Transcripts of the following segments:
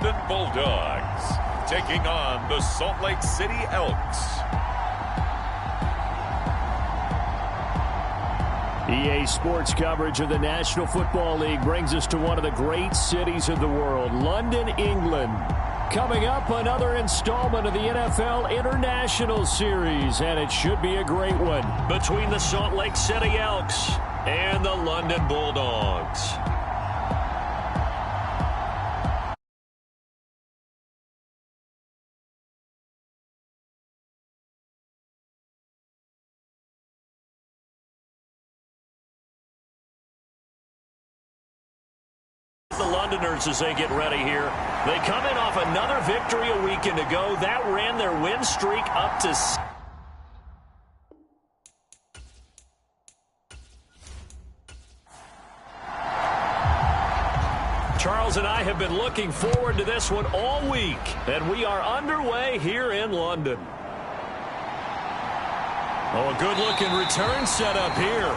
London Bulldogs taking on the Salt Lake City Elks. EA Sports coverage of the National Football League brings us to one of the great cities of the world, London, England. Coming up, another installment of the NFL International Series, and it should be a great one between the Salt Lake City Elks and the London Bulldogs. The Londoners as they get ready here. They come in off another victory a weekend ago. That ran their win streak up to... Charles and I have been looking forward to this one all week, and we are underway here in London. Oh, a good-looking return set up here.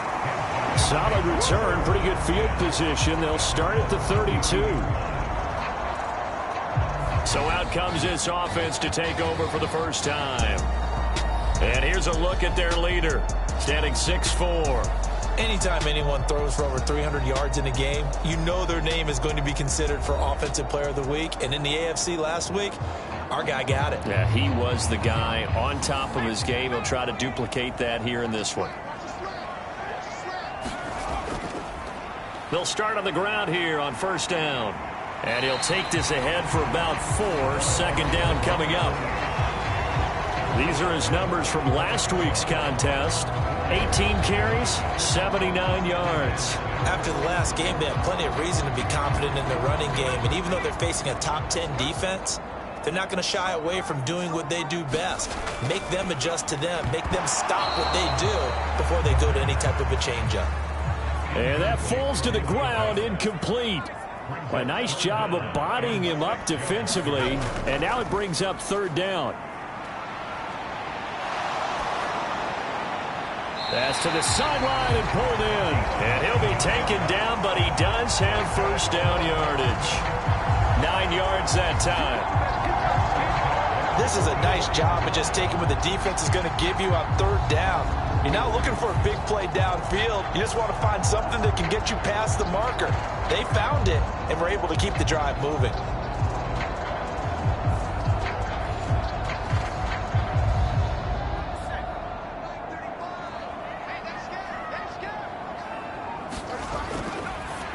Solid return, pretty good field position. They'll start at the 32. So out comes this offense to take over for the first time. And here's a look at their leader, standing 6'4". Anytime anyone throws for over 300 yards in a game, you know their name is going to be considered for Offensive Player of the Week. And in the AFC last week, our guy got it. Yeah, he was the guy on top of his game. He'll try to duplicate that here in this one. They'll start on the ground here on first down. And he'll take this ahead for about 4. Second down coming up. These are his numbers from last week's contest. 18 carries, 79 yards. After the last game, they have plenty of reason to be confident in their running game. And even though they're facing a top 10 defense, they're not going to shy away from doing what they do best. Make them adjust to them. Make them stop what they do before they go to any type of a changeup. And that falls to the ground, incomplete. A nice job of bodying him up defensively. And now it brings up third down. Pass to the sideline and pulled in. And he'll be taken down, but he does have first down yardage. 9 yards that time. This is a nice job of just taking what the defense is going to give you on third down. You're not looking for a big play downfield. You just want to find something that can get you past the marker. They found it and were able to keep the drive moving.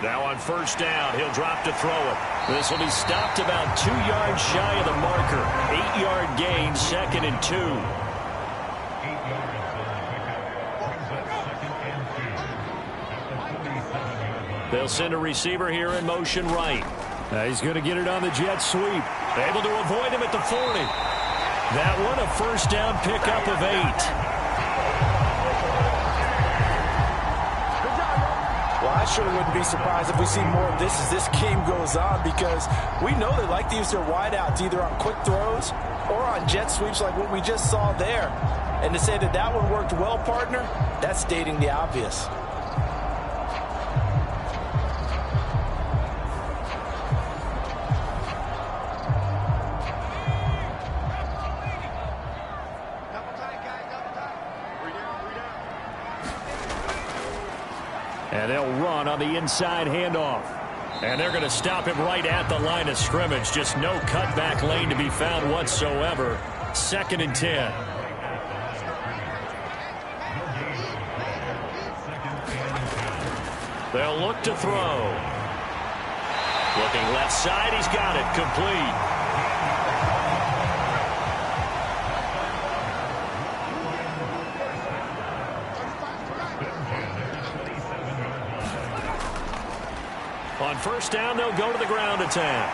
Now on first down, he'll drop to throw it. This will be stopped about 2 yards shy of the marker. 8-yard gain, 2nd and 2. They'll send a receiver here in motion right. He's going to get it on the jet sweep. Able to avoid him at the 40. That one a first down pickup of 8. Well, I sure wouldn't be surprised if we see more of this as this game goes on, because we know they like to use their wideouts either on quick throws or on jet sweeps like what we just saw there. And to say that that one worked well, partner, that's stating the obvious. And they'll run on the inside handoff. And they're going to stop him right at the line of scrimmage. Just no cutback lane to be found whatsoever. 2nd and 10. They'll look to throw. Looking left side, he's got it. Complete. On first down, they'll go to the ground attack.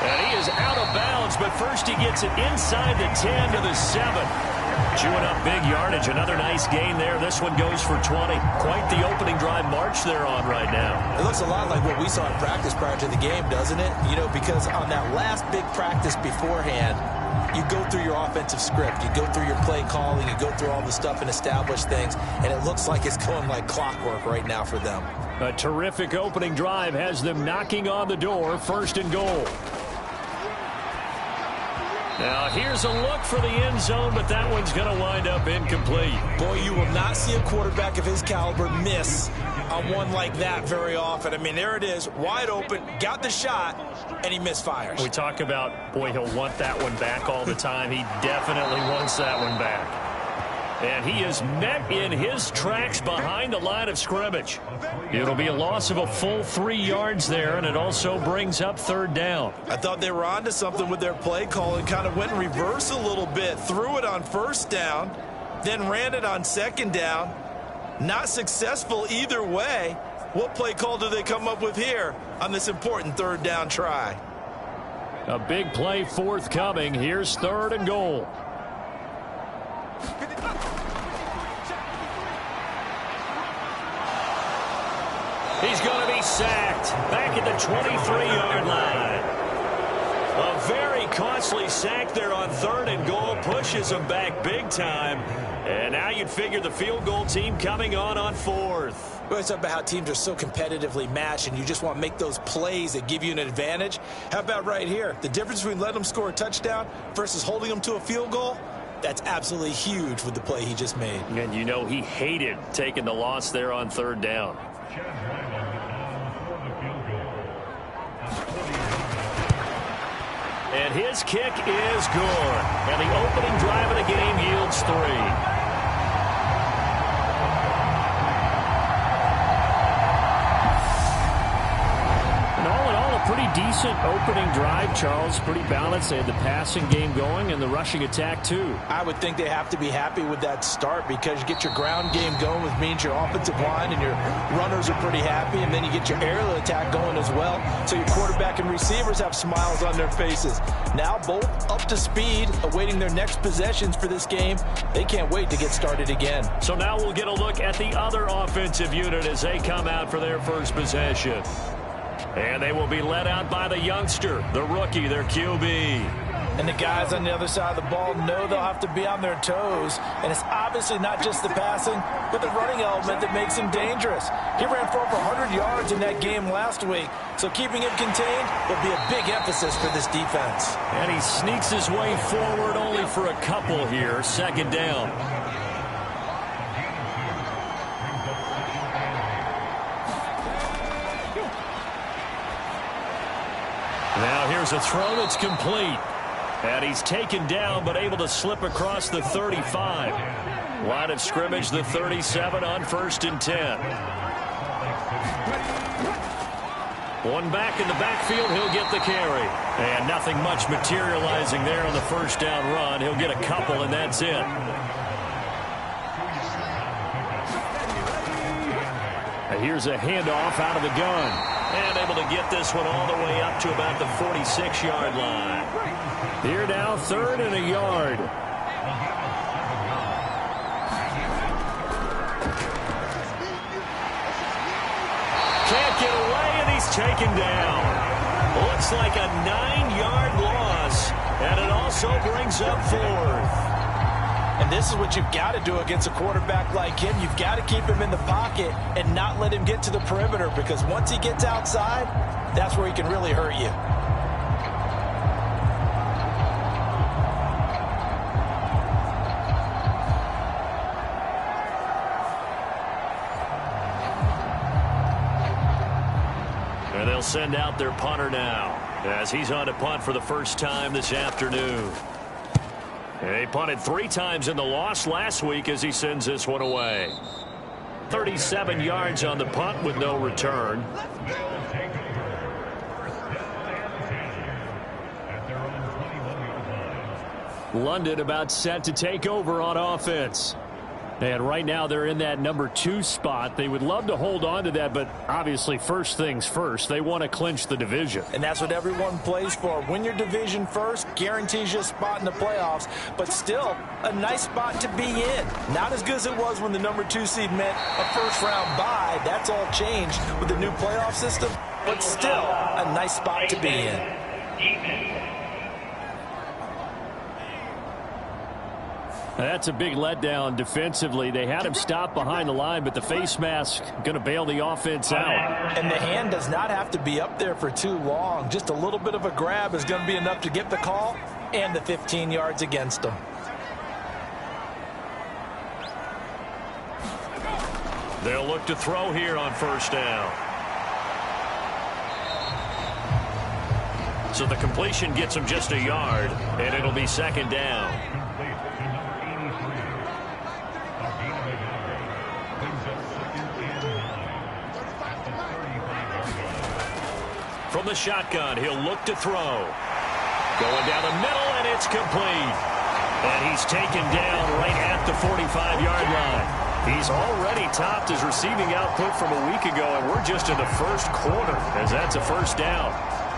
And he is out of bounds, but first he gets it inside the 10 to the 7. Chewing up big yardage. Another nice gain there. This one goes for 20. Quite the opening drive march they're on right now. It looks a lot like what we saw in practice prior to the game, doesn't it? You know, because on that last big practice beforehand, you go through your offensive script. You go through your play calling. You go through all the stuff and establish things. And it looks like it's going like clockwork right now for them. A terrific opening drive has them knocking on the door, 1st and goal. Now here's a look for the end zone, but that one's going to wind up incomplete. Boy, you will not see a quarterback of his caliber miss on one like that very often. I mean, there it is, wide open, got the shot, and he misfires. We talk about, boy, he'll want that one back all the time. He definitely wants that one back. And he is met in his tracks behind the line of scrimmage. It'll be a loss of a full 3 yards there, and it also brings up 3rd down. I thought they were onto something with their play call and kind of went in reverse a little bit. Threw it on 1st down, then ran it on 2nd down. Not successful either way. What play call do they come up with here on this important 3rd down try? A big play forthcoming. Here's 3rd and goal. He's going to be sacked back at the 23-yard line. A very costly sack there on 3rd and goal pushes him back big time. And now you'd figure the field goal team coming on 4th. We always talk about how teams are so competitively matched and you just want to make those plays that give you an advantage. How about right here? The difference between letting them score a touchdown versus holding them to a field goal? That's absolutely huge with the play he just made. And you know he hated taking the loss there on 3rd down. And his kick is good. And the opening drive of the game yields 3. Pretty decent opening drive, Charles. Pretty balanced. They had the passing game going and the rushing attack, too. I would think they have to be happy with that start because you get your ground game going, which means your offensive line and your runners are pretty happy, and then you get your aerial attack going as well. So your quarterback and receivers have smiles on their faces. Now both up to speed, awaiting their next possessions for this game. They can't wait to get started again. So now we'll get a look at the other offensive unit as they come out for their first possession. And they will be led out by the youngster, the rookie, their QB. And the guys on the other side of the ball know they'll have to be on their toes. And it's obviously not just the passing, but the running element that makes him dangerous. He ran for over 100 yards in that game last week. So keeping him contained will be a big emphasis for this defense. And he sneaks his way forward only for a couple here. 2nd down. Now here's a throw that's complete. And he's taken down but able to slip across the 35. Line of scrimmage, the 37 on 1st and 10. One back in the backfield, he'll get the carry. And nothing much materializing there on the 1st down run. He'll get a couple, and that's it. And here's a handoff out of the gun. And able to get this one all the way up to about the 46-yard line. Here now, 3rd and a yard. Can't get away, and he's taken down. Looks like a 9-yard loss, and it also brings up 4th. And this is what you've got to do against a quarterback like him. You've got to keep him in the pocket and not let him get to the perimeter, because once he gets outside, that's where he can really hurt you. And they'll send out their punter now as he's on to punt for the first time this afternoon. He punted 3 times in the loss last week as he sends this one away. 37 yards on the punt with no return. London about set to take over on offense. And right now they're in that number 2 spot. They would love to hold on to that, but obviously first things first. They want to clinch the division. And that's what everyone plays for. Win your division first, guarantees you a spot in the playoffs, but still a nice spot to be in. Not as good as it was when the number 2 seed meant a first-round bye. That's all changed with the new playoff system, but still a nice spot to be in. That's a big letdown defensively. They had him stop behind the line, but the face mask going to bail the offense out. And the hand does not have to be up there for too long. Just a little bit of a grab is going to be enough to get the call and the 15 yards against them. They'll look to throw here on first down. So the completion gets him just a yard, and it'll be second down. From the shotgun, he'll look to throw. Going down the middle, and it's complete. And he's taken down right at the 45-yard line. He's already topped his receiving output from a week ago, and we're just in the first quarter as that's a first down.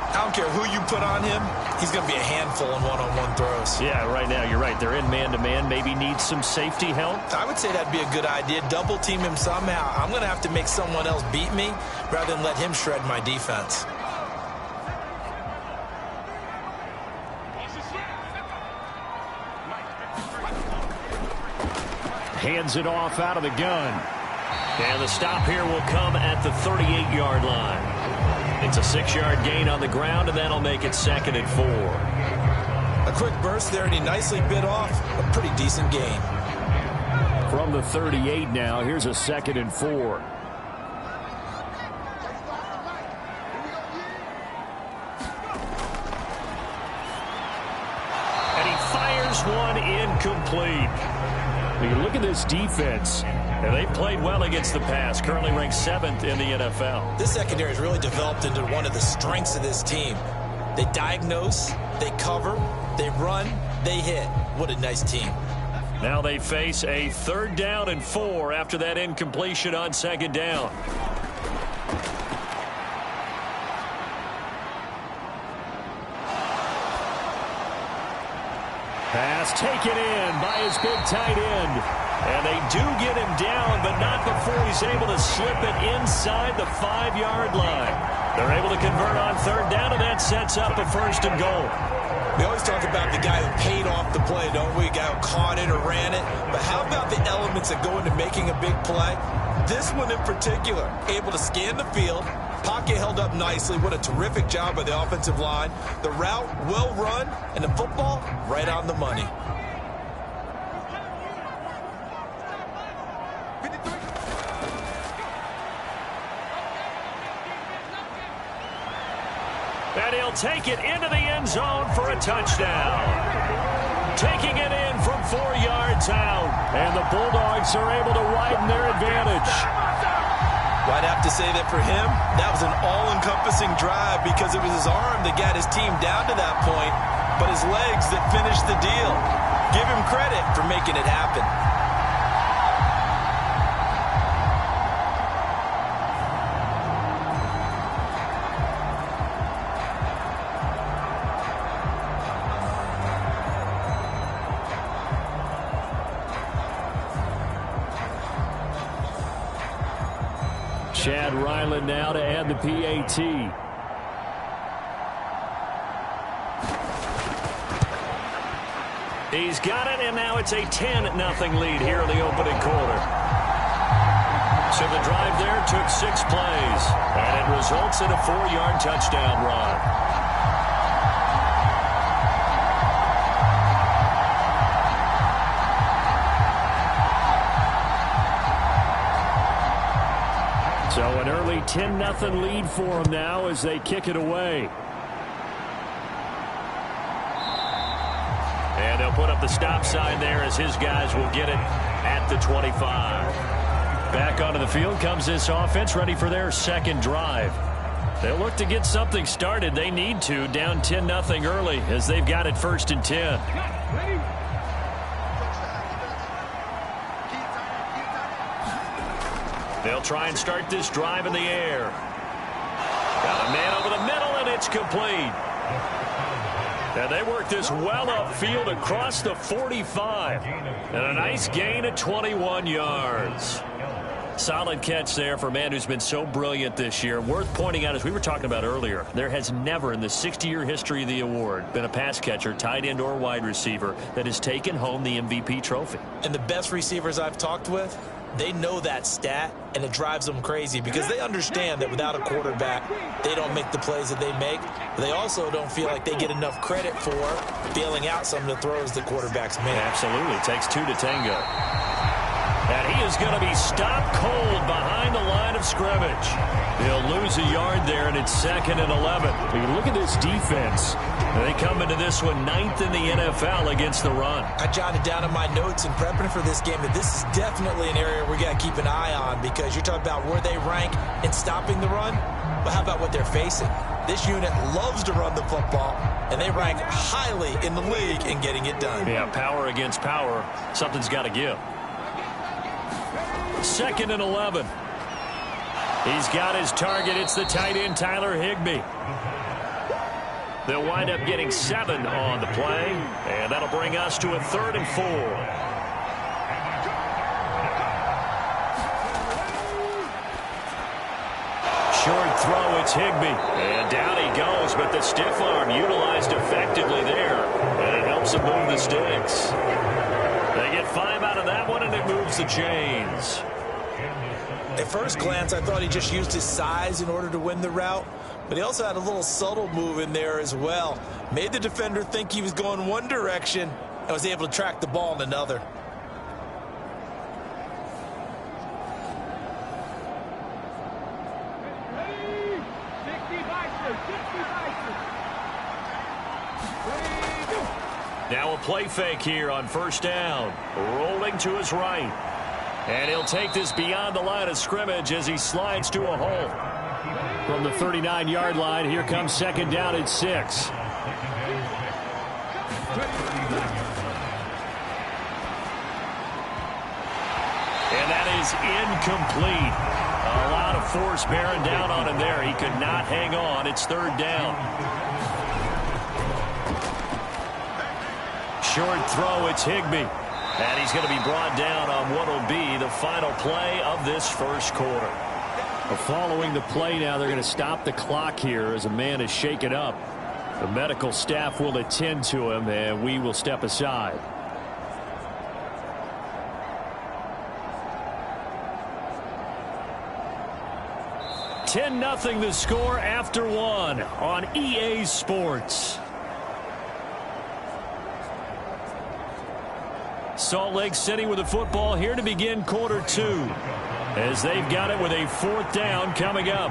I don't care who you put on him, he's going to be a handful in one-on-one throws. Yeah, right now you're right. They're in man-to-man. Maybe needs some safety help. I would say that'd be a good idea. Double team him somehow. I'm going to have to make someone else beat me rather than let him shred my defense. Hands it off out of the gun. And the stop here will come at the 38-yard line. It's a 6-yard gain on the ground, and that'll make it 2nd and 4. A quick burst there, and he nicely bit off a pretty decent gain. From the 38 now, here's a 2nd and 4. And he fires one incomplete. When you look at this defense, and they've played well against the pass, currently ranked 7th in the NFL. This secondary has really developed into one of the strengths of this team. They diagnose, they cover, they run, they hit. What a nice team. Now they face a 3rd down and 4 after that incompletion on 2nd down. Pass taken in by his big tight end. And they do get him down, but not before he's able to slip it inside the 5-yard line. They're able to convert on 3rd down, and that sets up a 1st and goal. We always talk about the guy who paid off the play, don't we? The guy who caught it or ran it. But how about the elements that go into making a big play? This one in particular, able to scan the field, pocket held up nicely. What a terrific job by the offensive line. The route, well run, and the football, right on the money. And he'll take it into the end zone for a touchdown. Taking it in from 4 yards out. And the Bulldogs are able to widen their advantage. Well, I'd have to say that for him, that was an all-encompassing drive because it was his arm that got his team down to that point, but his legs that finished the deal. Give him credit for making it happen. Chad Ryland now to add the PAT. He's got it, and now it's a 10-0 lead here in the opening quarter. So the drive there took 6 plays, and it results in a 4-yard touchdown run. So an early 10-0 lead for them now as they kick it away. And they'll put up the stop sign there as his guys will get it at the 25. Back onto the field comes this offense, ready for their 2nd drive. They'll look to get something started. They need to, down 10-0 early as they've got it 1st and 10. They'll try and start this drive in the air. Got a man over the middle, and it's complete. And they work this well upfield across the 45. And a nice gain of 21 yards. Solid catch there for a man who's been so brilliant this year. Worth pointing out, as we were talking about earlier, there has never in the 60-year history of the award been a pass catcher, tight end, or wide receiver that has taken home the MVP trophy. And the best receivers I've talked with, they know that stat, and it drives them crazy because they understand that without a quarterback, they don't make the plays that they make. They also don't feel like they get enough credit for bailing out some of the throws the quarterbacks make. Absolutely. It takes two to tango. And he is going to be stopped cold behind the line of scrimmage. He'll lose a yard there, and it's 2nd and 11. When you look at this defense, they come into this one 9th in the NFL against the run. I jotted down in my notes in prepping for this game that this is definitely an area we got to keep an eye on because you're talking about where they rank in stopping the run. But how about what they're facing? This unit loves to run the football, and they rank highly in the league in getting it done. Yeah, power against power. Something's got to give. 2nd and 11. He's got his target. It's the tight end, Tyler Higbee. They'll wind up getting 7 on the play, and that'll bring us to a 3rd and 4. Short throw, it's Higbee. And down he goes, but the stiff arm utilized effectively there, and it helps him move the sticks. They get 5 out of that one, and it moves the chains. At first glance, I thought he just used his size in order to win the route, but he also had a little subtle move in there as well. Made the defender think he was going one direction and was able to track the ball in another. Now a play fake here on 1st down. Rolling to his right. And he'll take this beyond the line of scrimmage as he slides to a hole. From the 39-yard line, here comes 2nd down and 6. And that is incomplete. A lot of force bearing down on him there. He could not hang on. It's 3rd down. Short throw, it's Higbee. And he's going to be brought down on what will be the final play of this first quarter. Following the play now, they're going to stop the clock here as a man is shaken up. The medical staff will attend to him, and we will step aside. (10-0) the score after 1 on EA Sports. Salt Lake City with the football here to begin quarter 2 as they've got it with a 4th down coming up.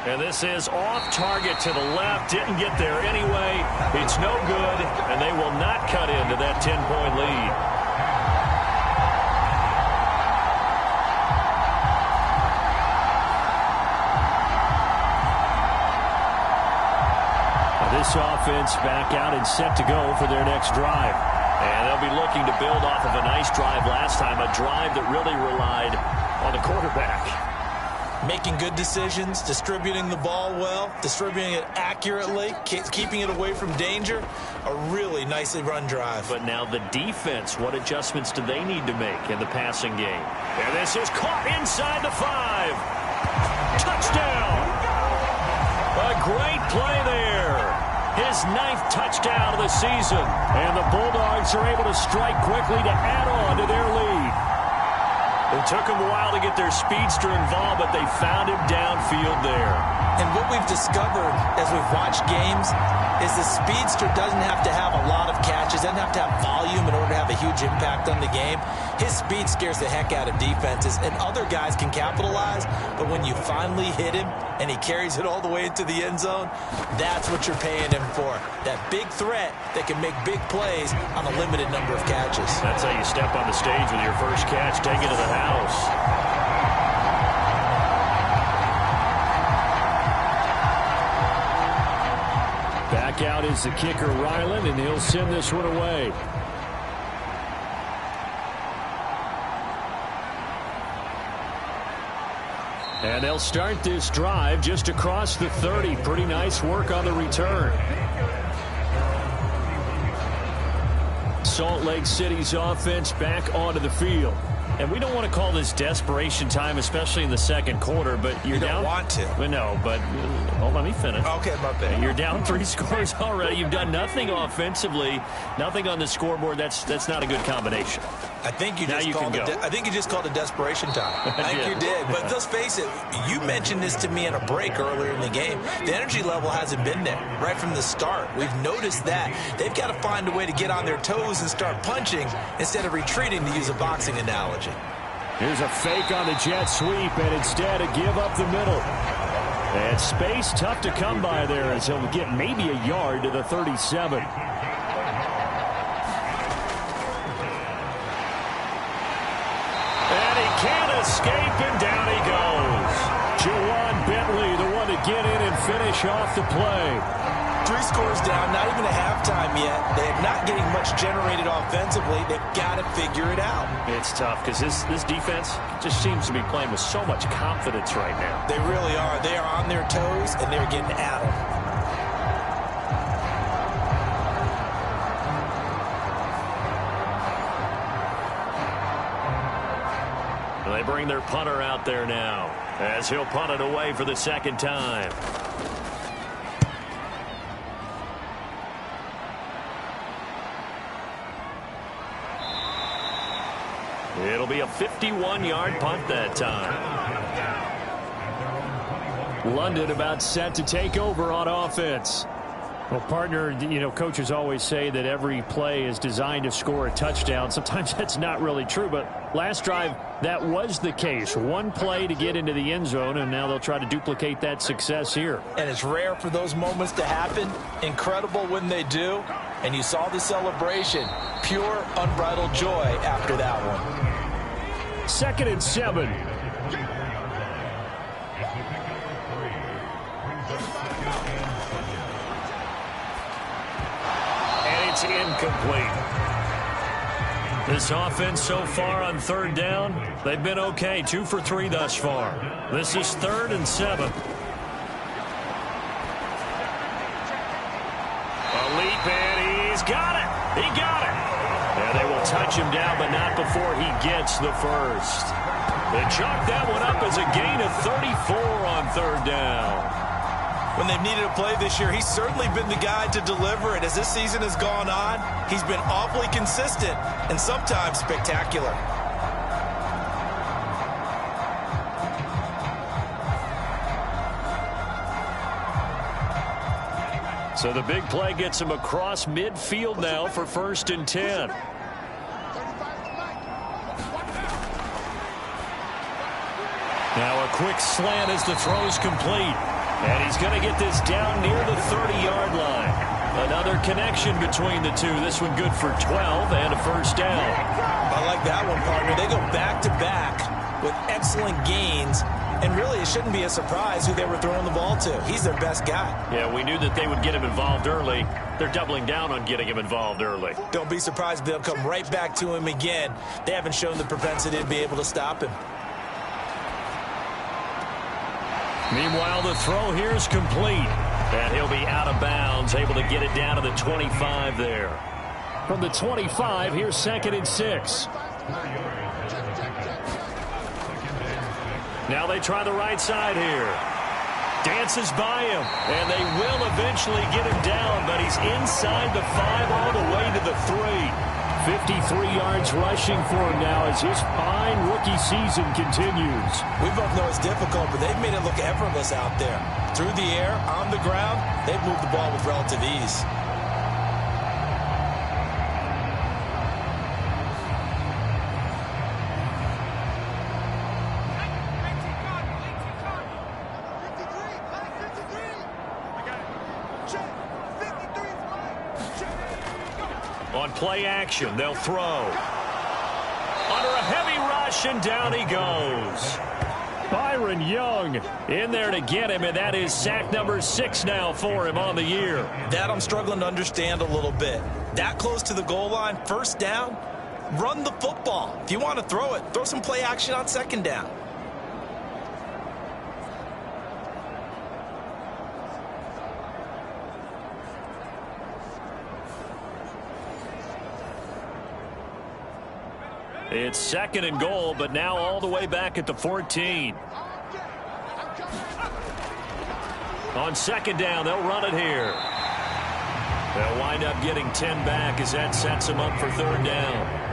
And this is off target to the left. Didn't get there anyway. It's no good, and they will not cut into that 10-point lead. This offense back out and set to go for their next drive. And they'll be looking to build off of a nice drive last time, a drive that really relied on the quarterback. Making good decisions, distributing the ball well, distributing it accurately, keeping it away from danger. A really nicely run drive. But now the defense, what adjustments do they need to make in the passing game? And this is caught inside the 5. Touchdown! A great play there. His 9th touchdown of the season. And the Bulldogs are able to strike quickly to add on to their lead. It took them a while to get their speedster involved, but they found him downfield there. And what we've discovered as we've watched games is the speedster doesn't have to have a lot of catches, doesn't have to have volume in order to have a huge impact on the game. His speed scares the heck out of defenses, and other guys can capitalize, but when you finally hit him and he carries it all the way into the end zone, that's what you're paying him for. That big threat that can make big plays on a limited number of catches. That's how you step on the stage with your first catch, take it to the house. Back out is the kicker, Ryland, and he'll send this one away. And they'll start this drive just across the 30. Pretty nice work on the return. Salt Lake City's offense back onto the field. And we don't want to call this desperation time, especially in the second quarter, but you're down. You don't want to. Well, no, but let me finish. Okay, my bad. You're down 3 scores already. You've done nothing offensively, nothing on the scoreboard. That's not a good combination. I think you just called it desperation time. I think you did. But let's face it, you mentioned this to me in a break earlier in the game. The energy level hasn't been there right from the start. We've noticed that. They've got to find a way to get on their toes and start punching instead of retreating, to use a boxing analogy. Here's a fake on the jet sweep, and instead a give up the middle. And space tough to come by there as he'll get maybe a yard to the 37. And he can't escape, and down he goes. Jawan Bentley, the one to get in and finish off the play. 3 scores down, not even a halftime yet. They're not getting much generated offensively. They've got to figure it out. It's tough because this defense just seems to be playing with so much confidence right now. They really are. They are on their toes, and they're getting at them. They bring their punter out there now as he'll punt it away for the second time. It'll be a 51-yard punt that time. London about set to take over on offense. Well, partner, coaches always say that every play is designed to score a touchdown. Sometimes that's not really true, but last drive, that was the case. One play to get into the end zone, and now they'll try to duplicate that success here. And it's rare for those moments to happen. Incredible when they do. And you saw the celebration. Pure, unbridled joy after that one. 2nd and 7. And it's incomplete. This offense so far on 3rd down, they've been okay. 2 for 3 thus far. This is 3rd and 7. A leap, and he's got it. He got it. And they will touch him down, but not before he gets the first. They chalk that one up as a gain of 34 on 3rd down. When they've needed a play this year, he's certainly been the guy to deliver it. As this season has gone on, he's been awfully consistent and sometimes spectacular. So the big play gets him across midfield now for 1st and 10. Now a quick slant as the throw's complete. And he's going to get this down near the 30-yard line. Another connection between the two. This one good for 12 and a 1st down. I like that one, partner. They go back-to-back with excellent gains. And really, it shouldn't be a surprise who they were throwing the ball to. He's their best guy. Yeah, we knew that they would get him involved early. They're doubling down on getting him involved early. Don't be surprised if they'll come right back to him again. They haven't shown the propensity to be able to stop him. Meanwhile, the throw here is complete. And he'll be out of bounds, able to get it down to the 25 there. From the 25, here's 2nd and 6. Now they try the right side here. Dances by him, and they will eventually get him down, but he's inside the 5 all the way to the 3. 53 yards rushing for him now as his fine rookie season continues. We both know it's difficult, but they've made it look effortless out there. Through the air, on the ground, they've moved the ball with relative ease. On play action, they'll throw. Under a heavy rush, and down he goes. Byron Young in there to get him, and that is sack number 6 now for him on the year. That I'm struggling to understand a little bit. That close to the goal line, 1st down, run the football. If you want to throw it, throw some play action on 2nd down. It's second and goal, but now all the way back at the 14. On second down, they'll run it here. They'll wind up getting 10 back as that sets them up for third down.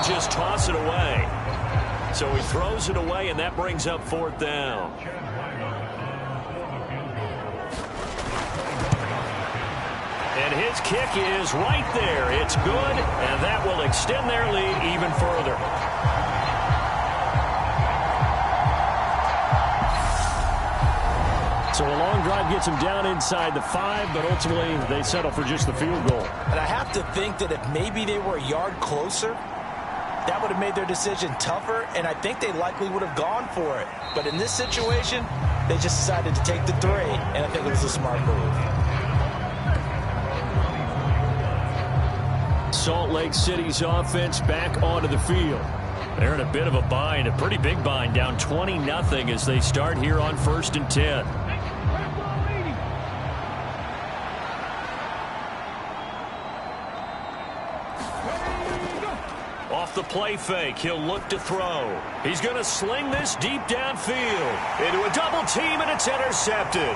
Just toss it away. So he throws it away, and that brings up fourth down. And his kick is right there. It's good, and that will extend their lead even further. So a long drive gets them down inside the 5, but ultimately they settle for just the field goal. And I have to think that if maybe they were a yard closer, that would have made their decision tougher, and I think they likely would have gone for it. But in this situation, they just decided to take the 3, and I think it was a smart move. Salt Lake City's offense back onto the field. They're in a bit of a bind, a pretty big bind, down 20-0 as they start here on 1st and 10. Off the play fake, he'll look to throw. He's going to sling this deep downfield into a double team, and it's intercepted.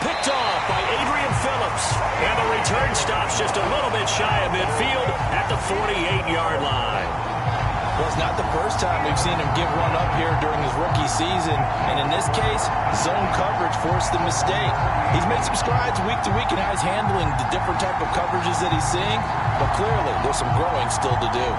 Picked off by Adrian Phillips. And the return stops just a little bit shy of midfield at the 48-yard line. Well, it's not the first time we've seen him give one up here during his rookie season. And in this case, zone coverage forced the mistake. He's made some strides week to week in how he's handling the different type of coverages that he's seeing. But clearly, there's some growing still to do.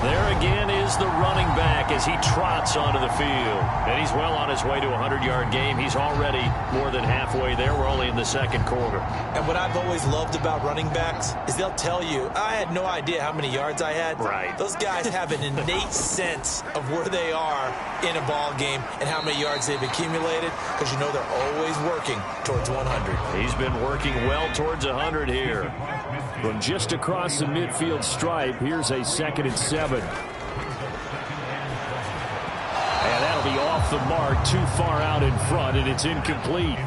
There again is the running back as he trots onto the field. And he's well on his way to a 100-yard game. He's already more than halfway there. We're only in the second quarter. And what I've always loved about running backs is they'll tell you, I had no idea how many yards I had. Right. Those guys have an innate sense of where they are in a ball game and how many yards they've accumulated, because you know they're always working towards 100. He's been working well towards 100 here. From just across the midfield stripe, here's a 2nd and 7. And that'll be off the mark, too far out in front, and it's incomplete.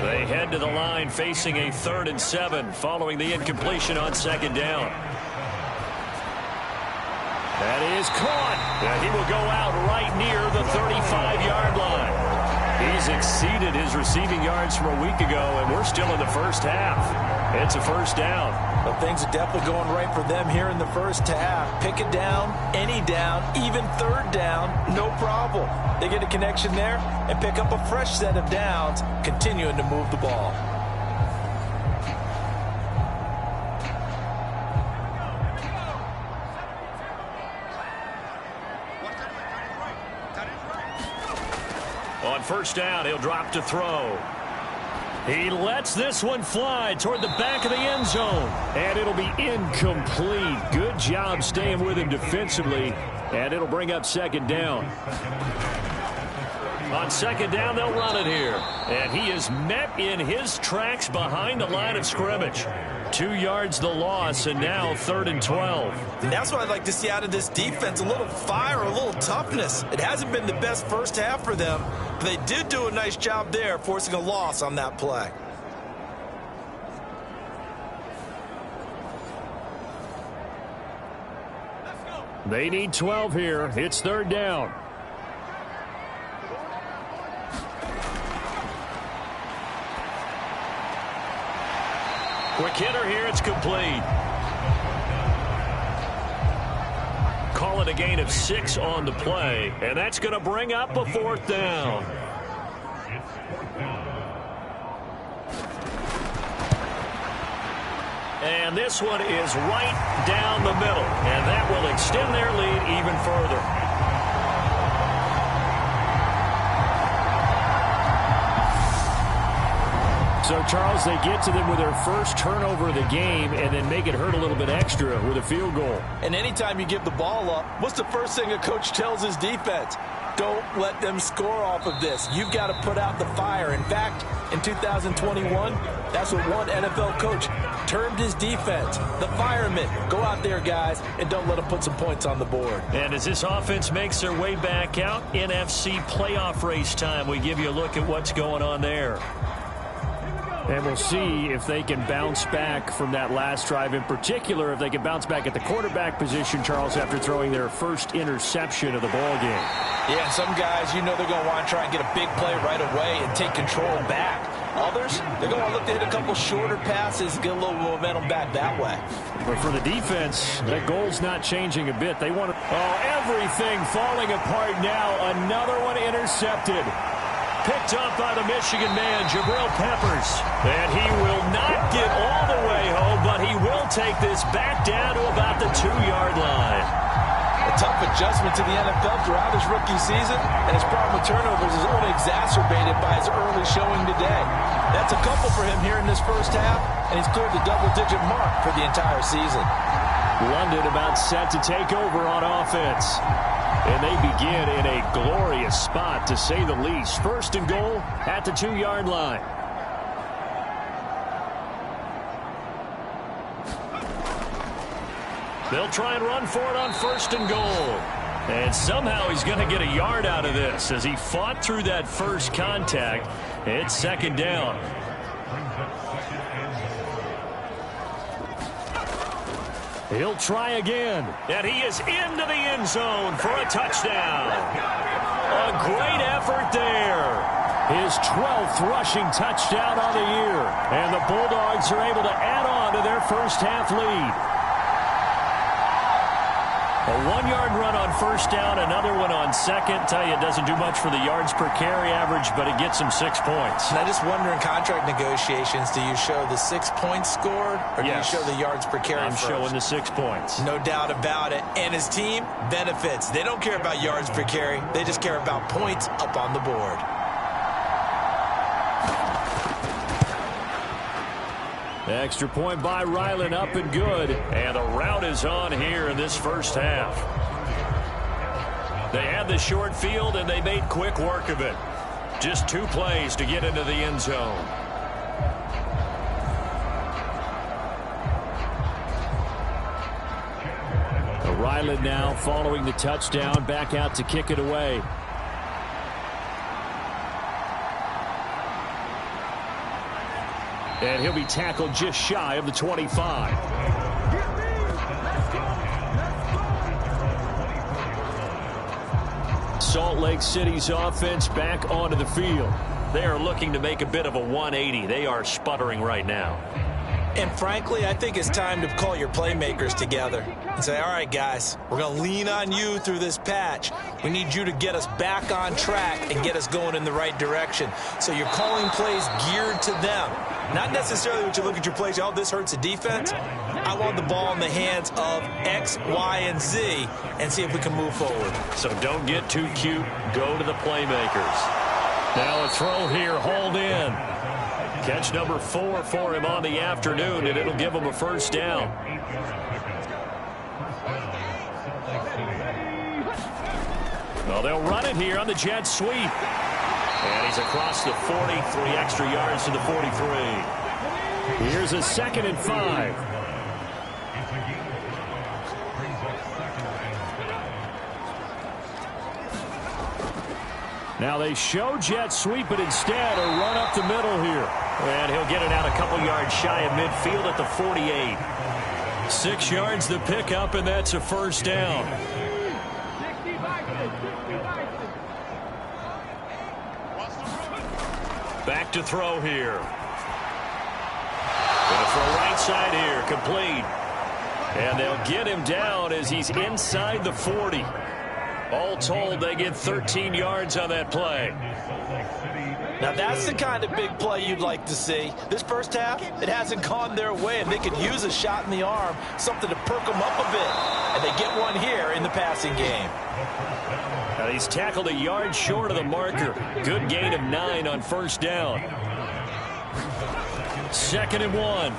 They head to the line facing a 3rd and 7 following the incompletion on 2nd down. That is caught. And he will go out right near the 35-yard line. He's exceeded his receiving yards from a week ago, and we're still in the first half. It's a first down. Well, things are definitely going right for them here in the first half. Pick it down, any down, even 3rd down, no problem. They get a connection there and pick up a fresh set of downs, continuing to move the ball. On 1st down, he'll drop to throw. He lets this one fly toward the back of the end zone. And it'll be incomplete. Good job staying with him defensively. And it'll bring up 2nd down. On 2nd down, they'll run it here. And he is met in his tracks behind the line of scrimmage. 2 yards the loss, and now 3rd and 12. And that's what I'd like to see out of this defense, a little fire, a little toughness. It hasn't been the best first half for them, but they did do a nice job there, forcing a loss on that play. They need 12 here. It's 3rd down. Quick hitter here, it's complete. Call it a gain of 6 on the play, and that's going to bring up a 4th down. And this one is right down the middle, and that will extend their lead even further. So, Charles, they get to them with their first turnover of the game and then make it hurt a little bit extra with a field goal. And anytime you give the ball up, what's the first thing a coach tells his defense? Don't let them score off of this. You've got to put out the fire. In fact, in 2021, that's what one NFL coach termed his defense, the firemen. Go out there, guys, and don't let them put some points on the board. And as this offense makes their way back out, NFC playoff race time, we give you a look at what's going on there. And we'll see if they can bounce back from that last drive, in particular if they can bounce back at the quarterback position, Charles, after throwing their first interception of the ball game. Yeah, some guys, you know they're going to want to try and get a big play right away and take control back. Others, they're going to look to hit a couple shorter passes, get a little momentum back that way. But for the defense, that goal's not changing a bit. They want to... Oh, everything falling apart now. Another one intercepted. Picked up by the Michigan man, Jabril Peppers. And he will not get all the way home, but he will take this back down to about the 2-yard line. A tough adjustment to the NFL throughout his rookie season, and his problem with turnovers is only exacerbated by his early showing today. That's a couple for him here in this first half, and he's cleared the double-digit mark for the entire season. London about set to take over on offense. And they begin in a glorious spot, to say the least. First and goal at the 2-yard line. They'll try and run for it on first and goal. And somehow he's going to get a yard out of this as he fought through that first contact. It's second down. He'll try again. And he is into the end zone for a touchdown. A great effort there. His 12th rushing touchdown on the year. And the Bulldogs are able to add on to their first half lead. A 1-yard run on first down, another one on second. Tell you, it doesn't do much for the yards per carry average, but it gets him 6 points. And I just wonder in contract negotiations, do you show the 6 points scored, or do you show the yards per carry I'm first? showing the 6 points. No doubt about it. And his team benefits. They don't care about yards per carry. They just care about points up on the board. Extra point by Ryland, up and good. And the route is on here in this first half. They had the short field, and they made quick work of it. Just 2 plays to get into the end zone. Ryland now following the touchdown, back out to kick it away. And he'll be tackled just shy of the 25. Salt Lake City's offense back onto the field. They are looking to make a bit of a 180. They are sputtering right now. And frankly, I think it's time to call your playmakers together and say, all right, guys, we're going to lean on you through this patch. We need you to get us back on track and get us going in the right direction. So you're calling plays geared to them. Not necessarily what you look at your plays, oh, this hurts the defense. I want the ball in the hands of X, Y, and Z and see if we can move forward. So don't get too cute. Go to the playmakers. Now a throw here, hauled in. Catch number 4 for him on the afternoon, and it'll give him a first down. Well, they'll run it here on the jet sweep. And he's across the 40, 3 extra yards to the 43. Here's a 2nd and 5. Now they show jet sweep, but instead a run up the middle here. And he'll get it out a couple yards shy of midfield at the 48. 6 yards the pickup, and that's a first down. Back to throw here. Going to throw right side here, complete. And they'll get him down as he's inside the 40. All told, they get 13 yards on that play. Now that's the kind of big play you'd like to see. This first half, it hasn't gone their way, and they could use a shot in the arm, something to perk them up a bit. And they get one here in the passing game. Now he's tackled a yard short of the marker. Good gain of 9 on first down. 2nd and 1.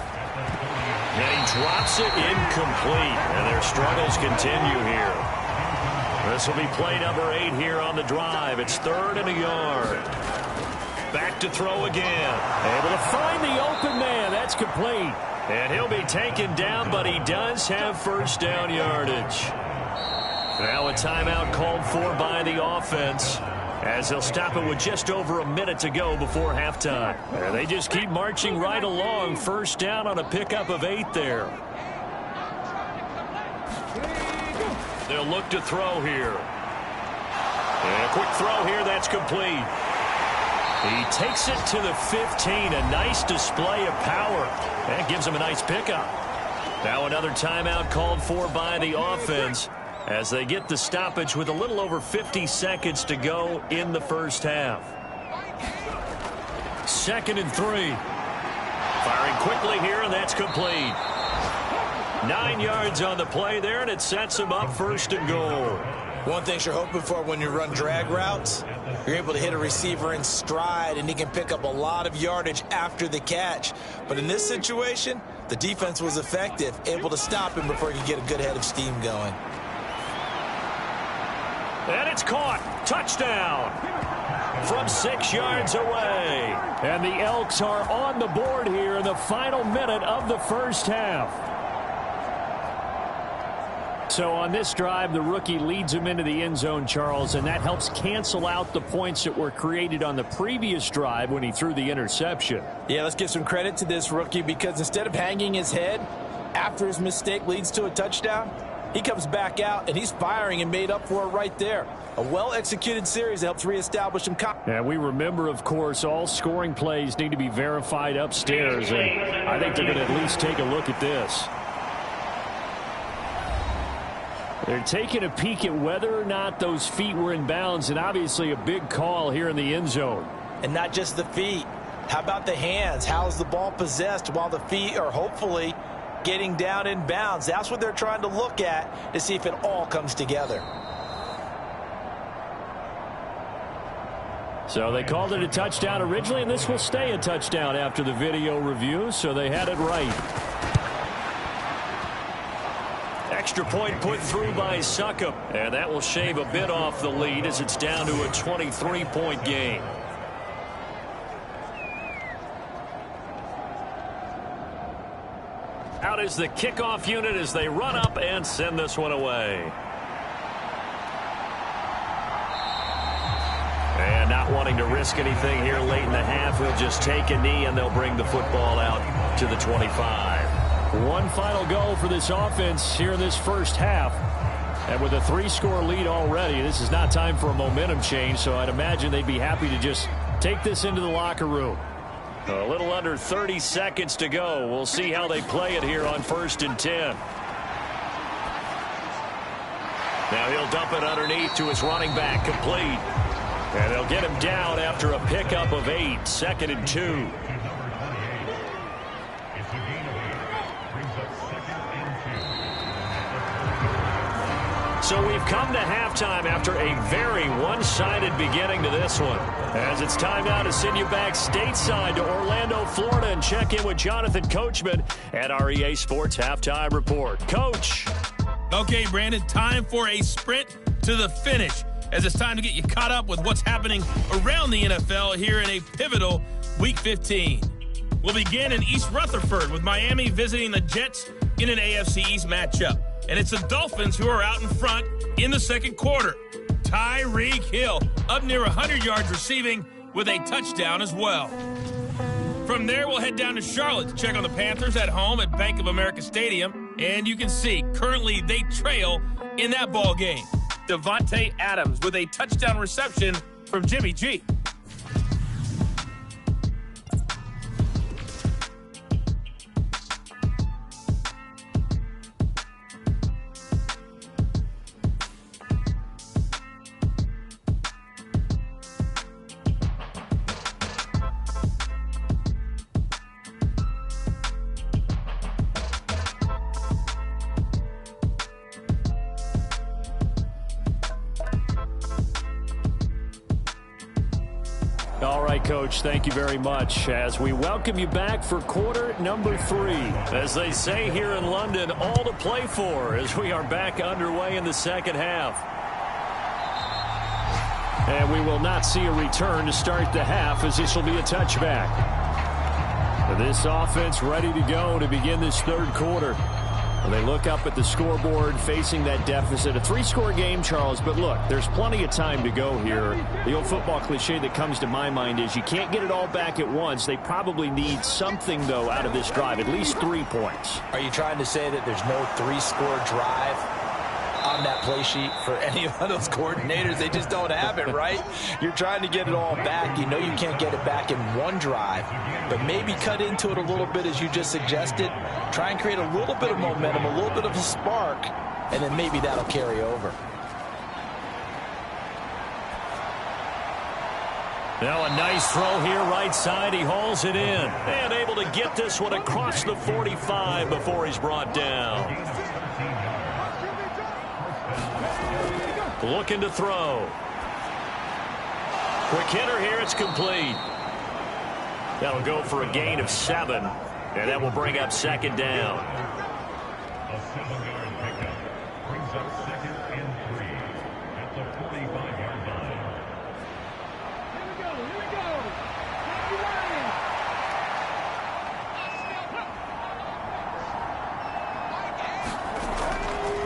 And he drops it incomplete. And their struggles continue here. This will be play number 8 here on the drive. It's 3rd and a yard. Back to throw again. Able to find the open man. That's complete. And he'll be taken down, but he does have first down yardage. Now a timeout called for by the offense, as they'll stop it with just over a minute to go before halftime. And they just keep marching right along. First down on a pickup of 8 there. They'll look to throw here. And a quick throw here. That's complete. He takes it to the 15. A nice display of power. That gives him a nice pickup. Now another timeout called for by the offense, as they get the stoppage with a little over 50 seconds to go in the first half. 2nd and 3. Firing quickly here, and that's complete. 9 yards on the play there, and it sets him up 1st and goal. One thing you're hoping for when you run drag routes, you're able to hit a receiver in stride, and he can pick up a lot of yardage after the catch. But in this situation, the defense was effective, able to stop him before he could get a good head of steam going. And it's caught. Touchdown. From 6 yards away. And the Elks are on the board here in the final minute of the first half. So on this drive, the rookie leads him into the end zone, Charles, and that helps cancel out the points that were created on the previous drive when he threw the interception. Yeah, let's give some credit to this rookie, because instead of hanging his head after his mistake leads to a touchdown, he comes back out and he's firing and made up for it right there. A well-executed series that helps reestablish him. And we remember, of course, all scoring plays need to be verified upstairs, and I think they're going to at least take a look at this. They're taking a peek at whether or not those feet were in bounds, and obviously a big call here in the end zone. And not just the feet. How about the hands? How's the ball possessed while the feet are hopefully getting down in bounds? That's what they're trying to look at to see if it all comes together. So they called it a touchdown originally, and this will stay a touchdown after the video review, so they had it right. Extra point put through by Succop, and that will shave a bit off the lead as it's down to a 23-point game. Out is the kickoff unit as they run up and send this one away. And not wanting to risk anything here late in the half, he'll just take a knee and they'll bring the football out to the 25. One final go for this offense here in this first half. And with a 3-score lead already, this is not time for a momentum change, so I'd imagine they'd be happy to just take this into the locker room. A little under 30 seconds to go. We'll see how they play it here on 1st and 10. Now he'll dump it underneath to his running back, complete. And they'll get him down after a pickup of 8, 2nd and 2. So we've come to halftime after a very one-sided beginning to this one. As it's time now to send you back stateside to Orlando, Florida, and check in with Jonathan Coachman at our EA Sports Halftime Report. Coach. Okay, Brandon, time for a sprint to the finish, as it's time to get you caught up with what's happening around the NFL here in a pivotal Week 15. We'll begin in East Rutherford with Miami visiting the Jets in an AFC East matchup. And it's the Dolphins who are out in front in the second quarter. Tyreek Hill up near 100 yards receiving with a touchdown as well. From there, we'll head down to Charlotte to check on the Panthers at home at Bank of America Stadium. And you can see, currently they trail in that ball game. Devontae Adams with a touchdown reception from Jimmy G. right, Coach. Thank you very much as we welcome you back for quarter number 3. As they say here in London, all to play for as we are back underway in the second half. And we will not see a return to start the half as this will be a touchback. This offense ready to go to begin this third quarter. They look up at the scoreboard facing that deficit. A 3-score game, Charles, but look, there's plenty of time to go here. The old football cliche that comes to my mind is you can't get it all back at once. They probably need something, though, out of this drive, at least 3 points. Are you trying to say that there's no 3-score drive on that play sheet for any of those coordinators? They just don't have it, right? You're trying to get it all back. You know you can't get it back in one drive, but maybe cut into it a little bit as you just suggested. Try and create a little bit of momentum, a little bit of a spark, and then maybe that'll carry over. Now a nice throw here right side. He hauls it in and able to get this one across the 45 before he's brought down. Looking to throw. Quick hitter here. It's complete. That'll go for a gain of 7. And that will bring up second down. A 7-yard pickup brings up 2nd and 3 at the 45-yard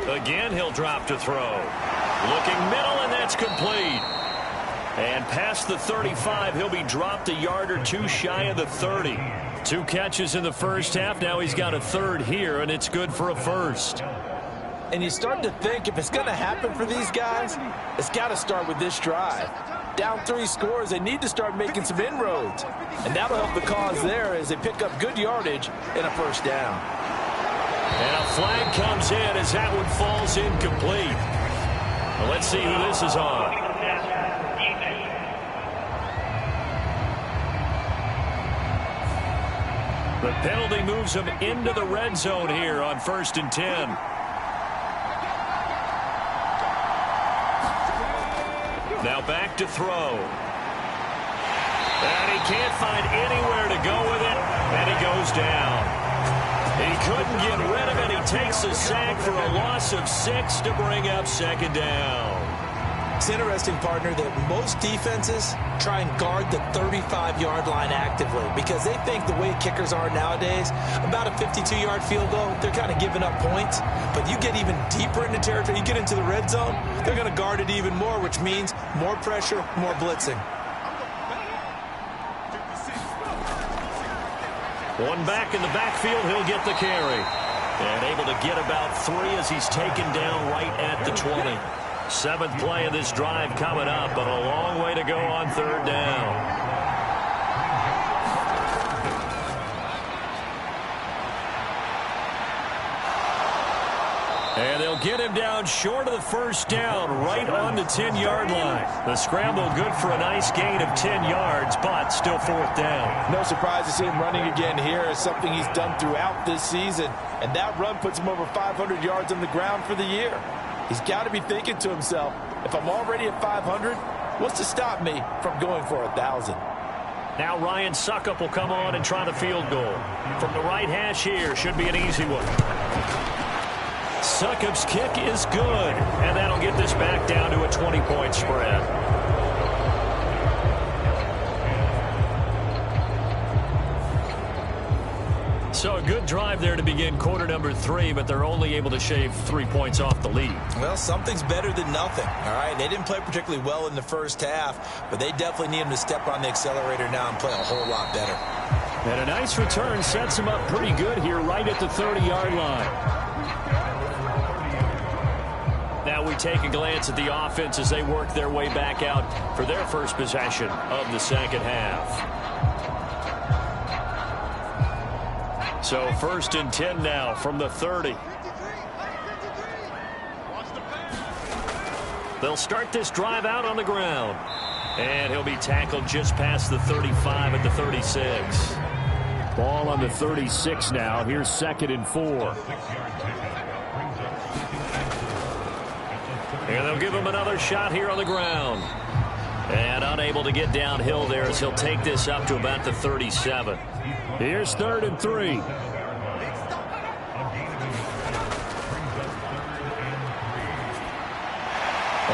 line. Again, he'll drop to throw. Looking middle, and that's complete. And past the 35, he'll be dropped a yard or 2 shy of the 30. 2 catches in the first half. Now he's got a third here, and it's good for a first. And you start to think if it's going to happen for these guys, it's got to start with this drive. Down 3 scores, they need to start making some inroads. And that'll help the cause there as they pick up good yardage and a first down. And a flag comes in as that one falls incomplete. Well, let's see who this is on. The penalty moves him into the red zone here on 1st and 10. Now back to throw. And he can't find anywhere to go with it, and he goes down. He couldn't get rid of it. He takes a sack for a loss of 6 to bring up second down. It's interesting, partner, that most defenses try and guard the 35-yard line actively because they think the way kickers are nowadays, about a 52-yard field goal, they're kind of giving up points. But you get even deeper into territory, you get into the red zone, they're going to guard it even more, which means more pressure, more blitzing. One back in the backfield, he'll get the carry. And able to get about 3 as he's taken down right at the 20. 7th play of this drive coming up, but a long way to go on 3rd down. And they'll get him down short of the first down, right on the 10-yard line. The scramble good for a nice gain of 10 yards, but still 4th down. No surprise to see him running again here. It's something he's done throughout this season. And that run puts him over 500 yards on the ground for the year. He's got to be thinking to himself, if I'm already at 500, what's to stop me from going for 1,000? Now Ryan Suckup will come on and try the field goal. From the right hash here, should be an easy one. Suckup's kick is good, and that'll get this back down to a 20-point spread. So a good drive there to begin quarter number 3, but they're only able to shave 3 points off the lead. Well, something's better than nothing, all right? They didn't play particularly well in the first half, but they definitely need him to step on the accelerator now and play a whole lot better. And a nice return sets him up pretty good here right at the 30-yard line. Now we take a glance at the offense as they work their way back out for their first possession of the second half. So 1st and 10 now from the 30. They'll start this drive out on the ground. And he'll be tackled just past the 35 at the 36. Ball on the 36 now. Here's 2nd and 4. And they'll give him another shot here on the ground. And unable to get downhill there as he'll take this up to about the 37. Here's 3rd and 3.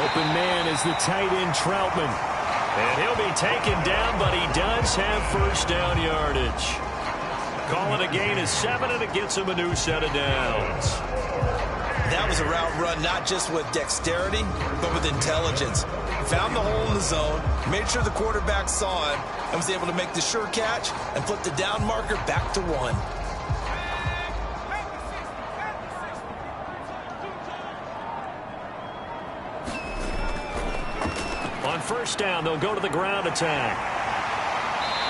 Open man is the tight end Troutman. And he'll be taken down, but he does have first down yardage. Calling a gain of 7, and it gets him a new set of downs. That was a route run not just with dexterity, but with intelligence. Found the hole in the zone, made sure the quarterback saw him, and was able to make the sure catch and flip the down marker back to 1. On first down, they'll go to the ground attack.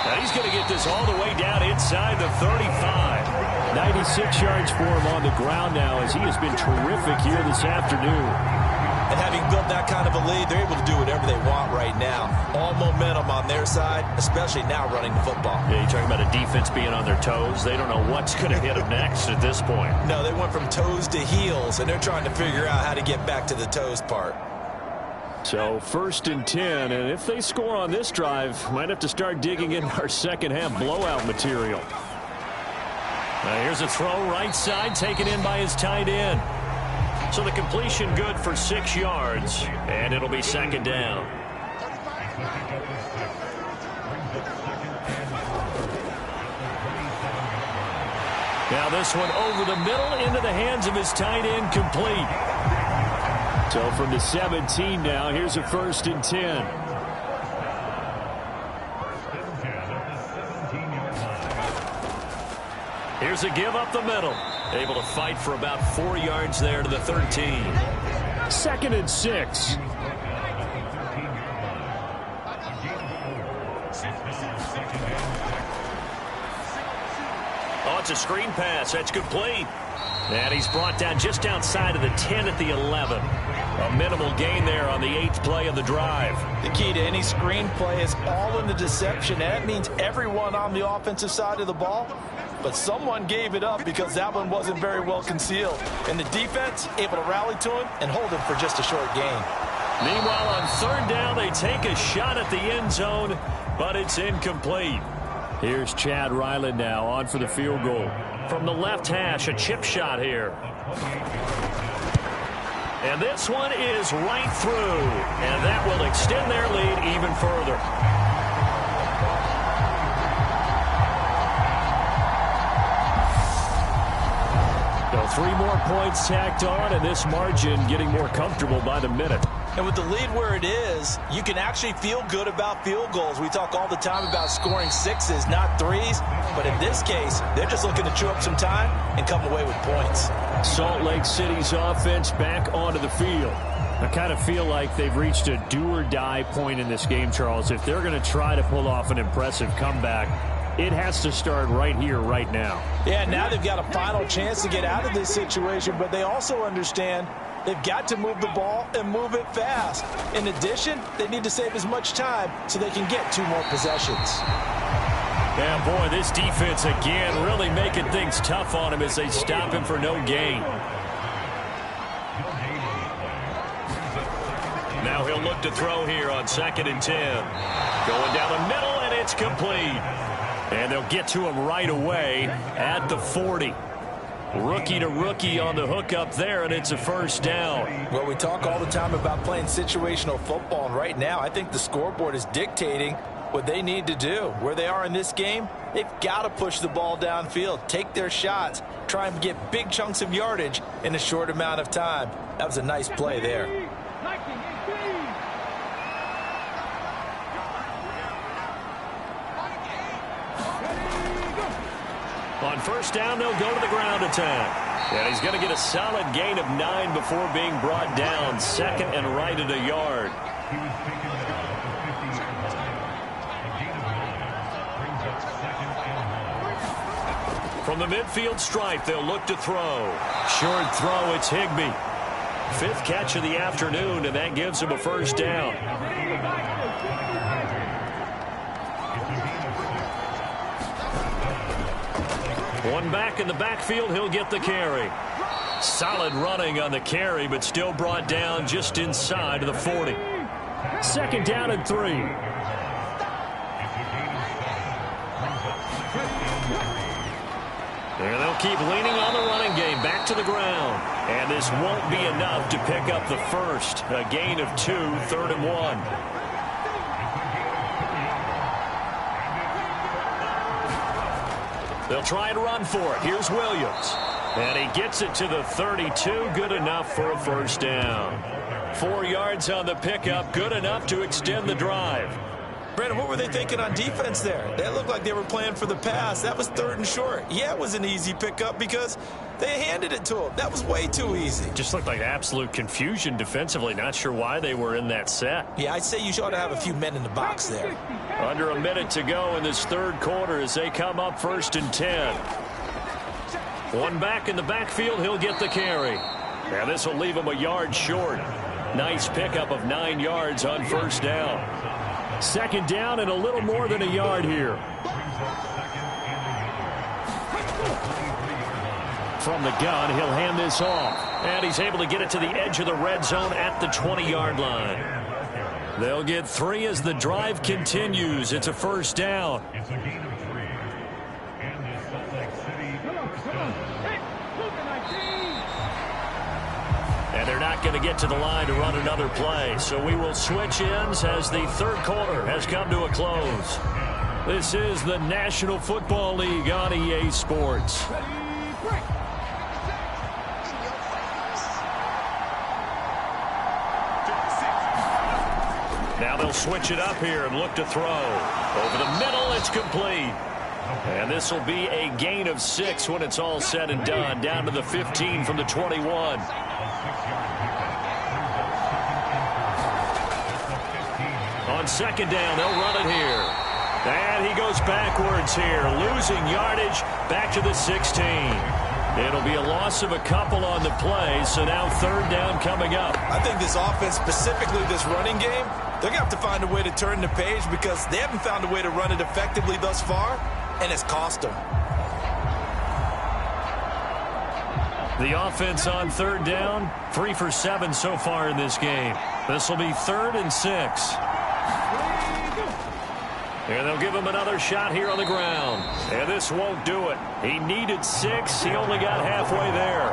Now he's going to get this all the way down inside the 35. 96 yards for him on the ground now as he has been terrific here this afternoon. And having built that kind of a lead, they're able to do whatever they want right now. All momentum on their side, especially now running the football. Yeah, you're talking about a defense being on their toes. They don't know what's going to hit them next at this point. No, they went from toes to heels, and they're trying to figure out how to get back to the toes part. So 1st and 10, and if they score on this drive, might have to start digging in our second half blowout material. Now here's a throw right side taken in by his tight end. So the completion good for 6 yards, and it'll be 2nd down. Now this one over the middle into the hands of his tight end, complete. So from the 17 now, here's a 1st and 10. Here's a give up the middle. Able to fight for about 4 yards there to the 13. 2nd and 6. Oh, it's a screen pass. That's complete. And he's brought down just outside of the 10 at the 11. A minimal gain there on the 8th play of the drive. The key to any screen play is all in the deception. That means everyone on the offensive side of the ball. But someone gave it up because that one wasn't very well concealed. And the defense able to rally to him and hold him for just a short gain. Meanwhile, on 3rd down, they take a shot at the end zone, but it's incomplete. Here's Chad Ryland now on for the field goal. From the left hash, a chip shot here. And this one is right through. And that will extend their lead even further. So 3 more points tacked on, and this margin getting more comfortable by the minute. And with the lead where it is, you can actually feel good about field goals. We talk all the time about scoring 6s, not 3s. But in this case, they're just looking to chew up some time and come away with points. Salt Lake City's offense back onto the field. I kind of feel like they've reached a do-or-die point in this game, Charles. If they're going to try to pull off an impressive comeback, it has to start right here, right now. Yeah, now they've got a final chance to get out of this situation, but they also understand they've got to move the ball and move it fast. In addition, they need to save as much time so they can get 2 more possessions. Yeah, boy, this defense again really making things tough on him as they stop him for no gain. Now he'll look to throw here on 2nd and 10. Going down the middle, and it's complete. And they'll get to him right away at the 40. Rookie to rookie on the hook up there, and it's a 1st down. Well, we talk all the time about playing situational football, and right now I think the scoreboard is dictating what they need to do. Where they are in this game, they've got to push the ball downfield, take their shots, try and get big chunks of yardage in a short amount of time. That was a nice play there. On 1st down, they'll go to the ground attack. And he's going to get a solid gain of 9 before being brought down. 2nd and right at a yard. From the midfield stripe, they'll look to throw. Short throw, it's Higbee. 5th catch of the afternoon, and that gives him a 1st down. One back in the backfield, he'll get the carry. Solid running on the carry, but still brought down just inside of the 40. Second down and 3. And they'll keep leaning on the running game. Back to the ground. And this won't be enough to pick up the first. A gain of 2, 3rd and 1. They'll try and run for it. Here's Williams. And he gets it to the 32. Good enough for a first down. 4 yards on the pickup. Good enough to extend the drive. Brandon, what were they thinking on defense there? They looked like they were playing for the pass. That was 3rd and short. Yeah, it was an easy pickup because they handed it to him. That was way too easy. Just looked like absolute confusion defensively. Not sure why they were in that set. Yeah, I'd say you ought to have a few men in the box there. Under a minute to go in this 3rd quarter as they come up 1st and 10. One back in the backfield. He'll get the carry. Now this will leave him a yard short. Nice pickup of 9 yards on first down. Second down and a little more than a yard here. From the gun, he'll hand this off. And he's able to get it to the edge of the red zone at the 20-yard line. They'll get 3 as the drive continues. It's a first down. It's a gain of 3. And the Salt Lake City And they're not going to get to the line to run another play. So we will switch ends as the 3rd quarter has come to a close. This is the National Football League on EA Sports. Now they'll switch it up here and look to throw. Over the middle, it's complete. And this will be a gain of 6 when it's all said and done. Down to the 15 from the 21. On second down, they'll run it here. And he goes backwards here, losing yardage back to the 16. It'll be a loss of a couple on the play, so now 3rd down coming up. I think this offense, specifically this running game, they're going to have to find a way to turn the page because they haven't found a way to run it effectively thus far, and it's cost them. The offense on 3rd down, 3 for 7 so far in this game. This will be 3rd and 6. And they'll give him another shot here on the ground. And this won't do it. He needed 6. He only got halfway there.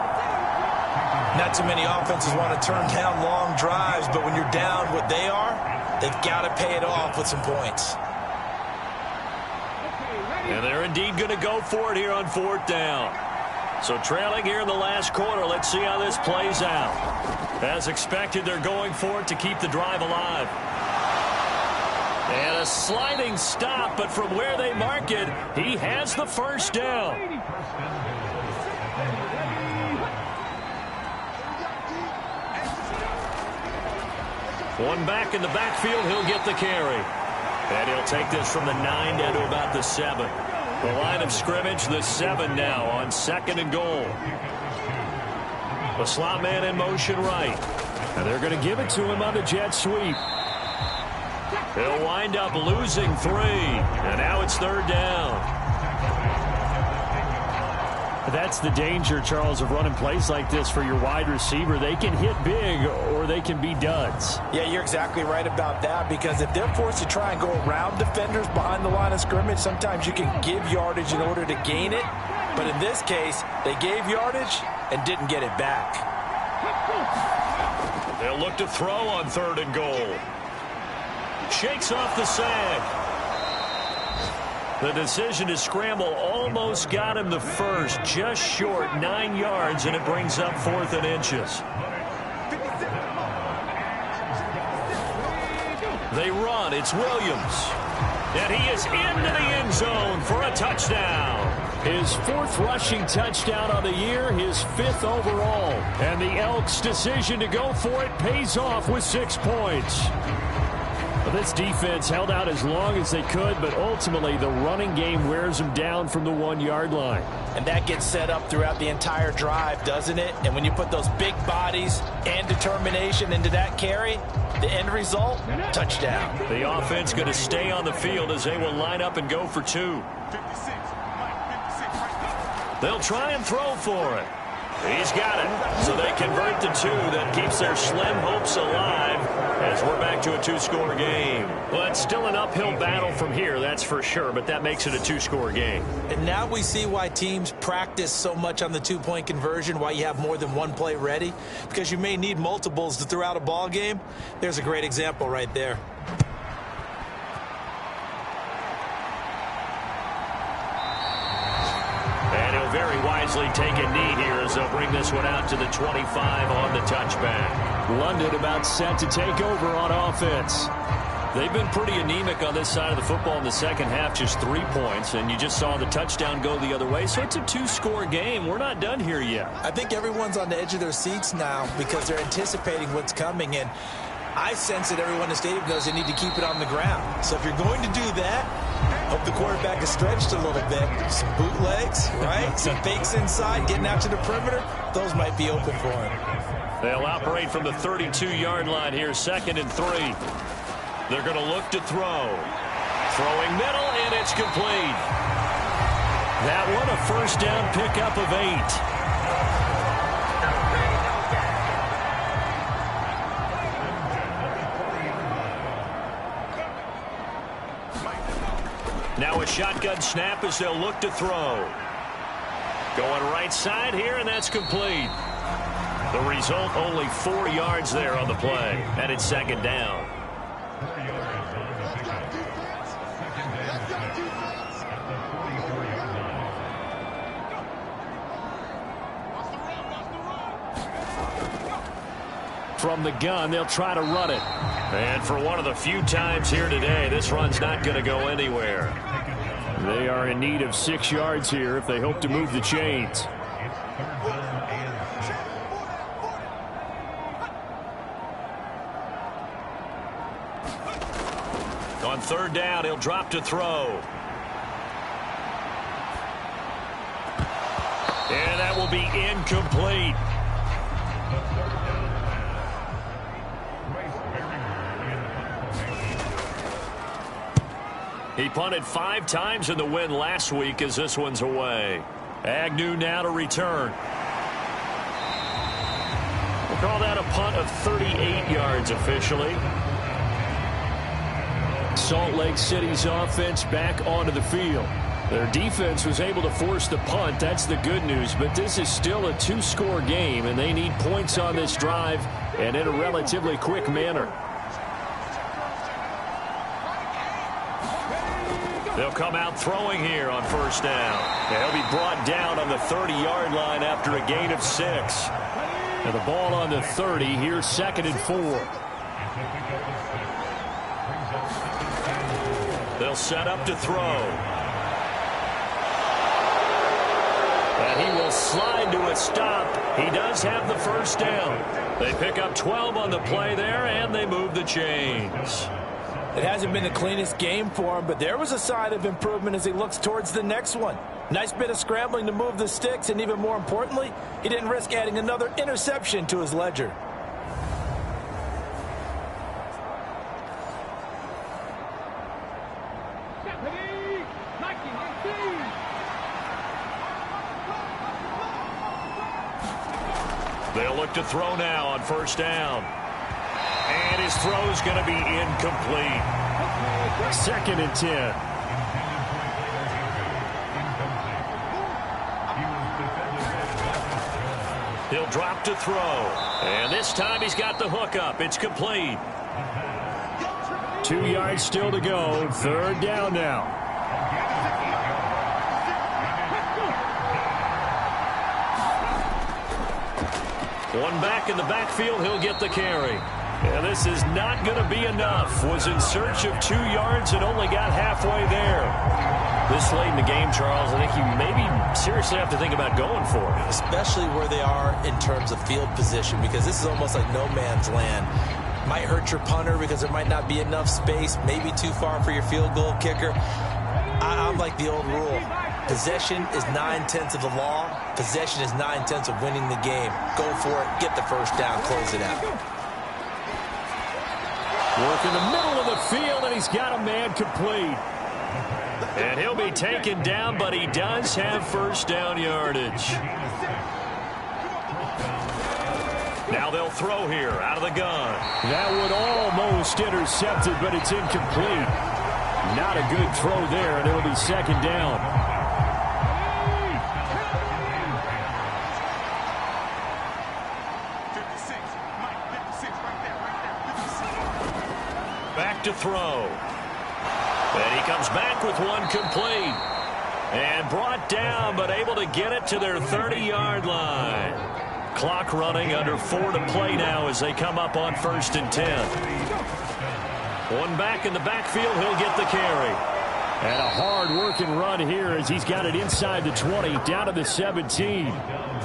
Not too many offenses want to turn down long drives, but when you're down what they are, they've got to pay it off with some points. And they're indeed going to go for it here on 4th down. So trailing here in the last quarter, let's see how this plays out. As expected, they're going for it to keep the drive alive. And a sliding stop, but from where they mark it, he has the first down. One back in the backfield, he'll get the carry. And he'll take this from the 9 down to about the 7. The line of scrimmage, the 7 now on 2nd and goal. The slot man in motion right. And they're going to give it to him on the jet sweep. He'll wind up losing 3. And now it's 3rd down. That's the danger, Charles, of running plays like this for your wide receiver. They can hit big or they can be duds. Yeah, you're exactly right about that because if they're forced to try and go around defenders behind the line of scrimmage, sometimes you can give yardage in order to gain it. But in this case, they gave yardage and didn't get it back. They'll look to throw on 3rd and goal. Shakes off the sag. The decision to scramble almost got him the first, just short 9 yards, and it brings up 4th and inches. They run. It's Williams. And he is into the end zone for a touchdown. His 4th rushing touchdown on the year, his 5th overall. And the Elks' decision to go for it pays off with 6 points. This defense held out as long as they could, but ultimately the running game wears them down from the 1-yard line. And that gets set up throughout the entire drive, doesn't it? And when you put those big bodies and determination into that carry, the end result, touchdown. The offense going to stay on the field as they will line up and go for 2. They'll try and throw for it. He's got it. So they convert the 2. That keeps their slim hopes alive. as we're back to a two-score game. Well, it's still an uphill battle from here, that's for sure, but that makes it a two-score game. And now we see why teams practice so much on the two-point conversion, why you have more than one play ready, because you may need multiples to throw out a ball game. There's a great example right there. And he'll very wisely take a knee here as they'll bring this one out to the 25 on the touchback. London about set to take over on offense. They've been pretty anemic on this side of the football in the second half, just 3 points, and you just saw the touchdown go the other way, so it's a two-score game. We're not done here yet. I think everyone's on the edge of their seats now because they're anticipating what's coming, and I sense that everyone in the stadium knows they need to keep it on the ground. So if you're going to do that, hope the quarterback is stretched a little bit. Some bootlegs, right? Some fakes inside, getting out to the perimeter. Those might be open for him. They'll operate from the 32-yard line here, 2nd and 3. They're going to look to throw. Throwing middle, and it's complete. That one, a first down pickup of 8. Now a shotgun snap as they'll look to throw. Going right side here, and that's complete. The result, only 4 yards there on the play, and it's 2nd down. From the gun, they'll try to run it. And for one of the few times here today, this run's not going to go anywhere. They are in need of 6 yards here if they hope to move the chains. On 3rd down, he'll drop to throw. And that will be incomplete. He punted 5 times in the win last week as this one's away. Agnew now to return. We'll call that a punt of 38 yards officially. Salt Lake City's offense back onto the field. Their defense was able to force the punt. That's the good news, but this is still a two-score game, and they need points on this drive and in a relatively quick manner. They'll come out throwing here on 1st down. And he'll be brought down on the 30-yard line after a gain of 6. And the ball on the 30 here, 2nd and 4. They'll set up to throw. And he will slide to a stop. He does have the 1st down. They pick up 12 on the play there, and they move the chains. It hasn't been the cleanest game for him, but there was a sign of improvement as he looks towards the next one. Nice bit of scrambling to move the sticks, and even more importantly, he didn't risk adding another interception to his ledger. They'll look to throw now on 1st down. And his throw is going to be incomplete. 2nd and 10. He'll drop to throw. And this time he's got the hook up. It's complete. 2 yards still to go. 3rd down now. One back in the backfield. He'll get the carry. And this is not going to be enough. Was in search of 2 yards and only got halfway there. This late in the game, Charles, I think you maybe seriously have to think about going for it. Especially where they are in terms of field position, because this is almost like no man's land. Might hurt your punter because there might not be enough space, maybe too far for your field goal kicker. I'm like the old rule. Possession is 9/10 of the law. Possession is 9/10 of winning the game. Go for it. Get the 1st down. Close it out. Work in the middle of the field, and he's got a man complete. And he'll be taken down, but he does have 1st down yardage. Now they'll throw here out of the gun. That would almost intercept it, but it's incomplete. Not a good throw there, and it'll be second down. Back to throw. And he comes back with one complete. And brought down, but able to get it to their 30-yard line. Clock running, under 4 to play now as they come up on 1st and 10. One back in the backfield, he'll get the carry. And a hard-working run here as he's got it inside the 20, down to the 17.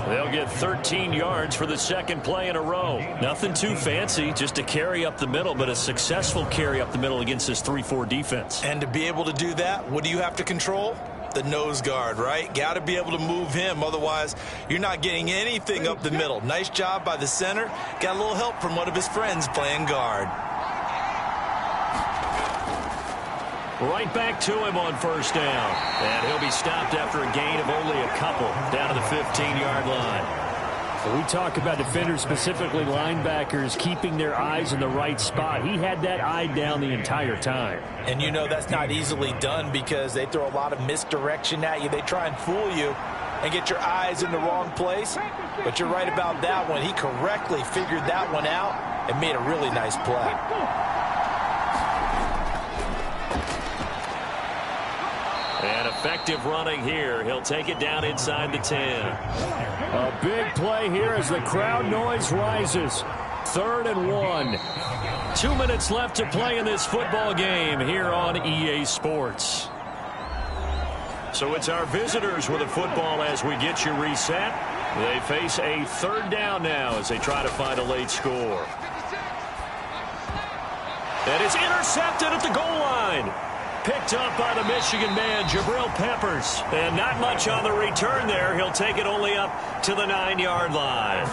They'll get 13 yards for the second play in a row. Nothing too fancy, just a carry up the middle, but a successful carry up the middle against this 3-4 defense. And to be able to do that, what do you have to control? The nose guard, right? Got to be able to move him. Otherwise, you're not getting anything up the middle. Nice job by the center. Got a little help from one of his friends playing guard. Right back to him on 1st down. And he'll be stopped after a gain of only a couple down to the 15-yard line. When we talk about defenders, specifically linebackers, keeping their eyes in the right spot. He had that eye down the entire time. And you know that's not easily done because they throw a lot of misdirection at you. They try and fool you and get your eyes in the wrong place. But you're right about that one. He correctly figured that one out and made a really nice play. And effective running here. He'll take it down inside the 10. A big play here as the crowd noise rises. 3rd and 1. 2 minutes left to play in this football game here on EA Sports. So it's our visitors with the football as we get you reset. They face a 3rd down now as they try to find a late score. And it's intercepted at the goal line. Picked up by the Michigan man, Jabril Peppers. And not much on the return there. He'll take it only up to the 9-yard line.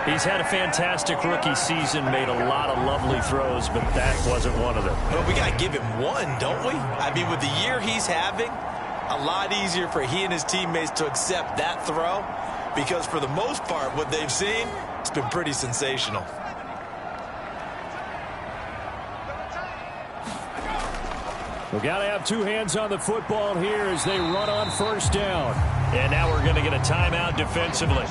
He's had a fantastic rookie season, made a lot of lovely throws, but that wasn't one of them. But we got to give him one, don't we? I mean, with the year he's having, a lot easier for he and his teammates to accept that throw because for the most part, what they've seen, it's been pretty sensational. We've got to have two hands on the football here as they run on 1st down. And now we're going to get a timeout defensively.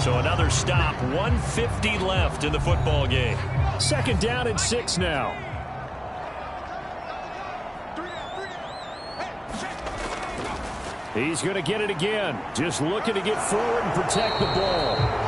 So another stop, 1:50 left in the football game. 2nd down and 6 now. He's going to get it again. Just looking to get forward and protect the ball.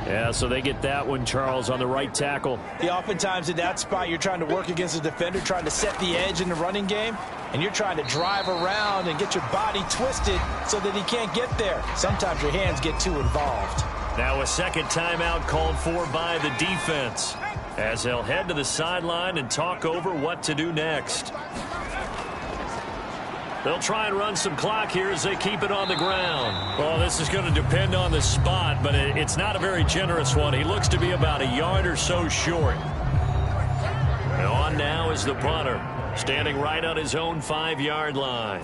Yeah, so they get that one, Charles, on the right tackle. Yeah, oftentimes in that spot, you're trying to work against a defender, trying to set the edge in the running game, and you're trying to drive around and get your body twisted so that he can't get there. Sometimes your hands get too involved. Now a second timeout called for by the defense as they'll head to the sideline and talk over what to do next. They'll try and run some clock here as they keep it on the ground. Well, this is going to depend on the spot, but it's not a very generous one. He looks to be about a yard or so short. And on now is the punter, standing right on his own 5-yard line.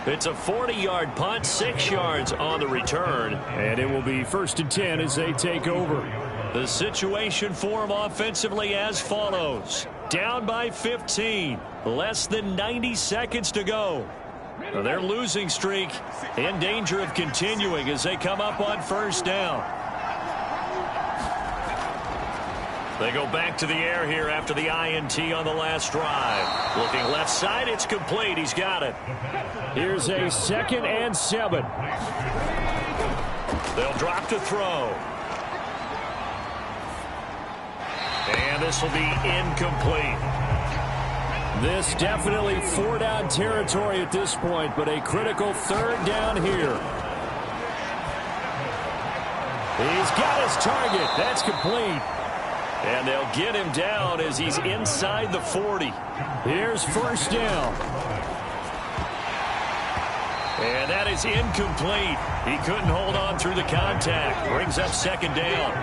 It's a 40-yard punt, 6 yards on the return, and it will be 1st and 10 as they take over. The situation for them offensively as follows. Down by 15, less than 90 seconds to go. Their losing streak in danger of continuing as they come up on 1st down. They go back to the air here after the INT on the last drive. Looking left side, it's complete. He's got it. Here's a 2nd and 7. They'll drop to throw. And this will be incomplete. This definitely 4-down territory at this point, but a critical 3rd down here. He's got his target. That's complete. And they'll get him down as he's inside the 40. Here's 1st down. And that is incomplete. He couldn't hold on through the contact. Brings up second down.